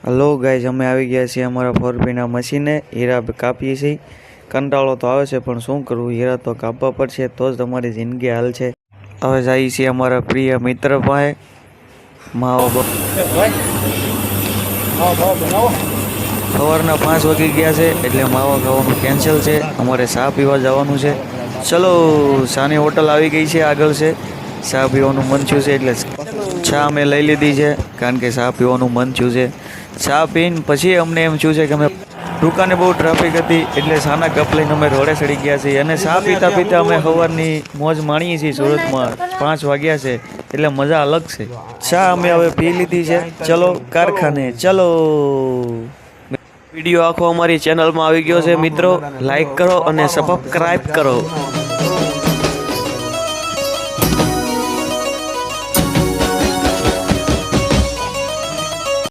Hello guys, અમે આવી ગયા છીએ અમારા ફોરપીના મશીને હીરા કાપીએ છીએ। કંટાળો તો આવે છે પણ શું કરવું, હીરા તો કાપવા પડશે તો જ તમારી જિંદગી હાલ છે। હવે જઈએ છીએ અમારા પ્રિય મિત્ર પાસે। માવો સવારના 5 વાગી ગયા છે એટલે માવા ખાવાનું કેન્સલ છે। અમારે ચા પીવા જવાનું છે। ચલો, ચાની હોટલ આવી ગઈ છે, આગળ છે। ચા પીવાનું મન થયું છે એટલે ચા અમે લઈ લીધી છે, કારણ કે ચા પીવાનું મન થયું છે। ચા પીને પછી અમને એમ થયું છે કે અમે દુકાને બહુ ટ્રાફિક હતી એટલે ચાના કપ લઈને અમે રોડે ચડી ગયા છીએ અને ચા પીતા પીતા અમે સવારની મોજ માણીએ છીએ। સુરતમાં 5 વાગ્યા છે એટલે મજા અલગ છે। ચા અમે હવે પી લીધી છે, ચલો કારખાને ચલો। વિડીયો આખો અમારી ચેનલમાં આવી ગયો છે મિત્રો, લાઈક કરો અને સબસ્ક્રાઇબ કરો।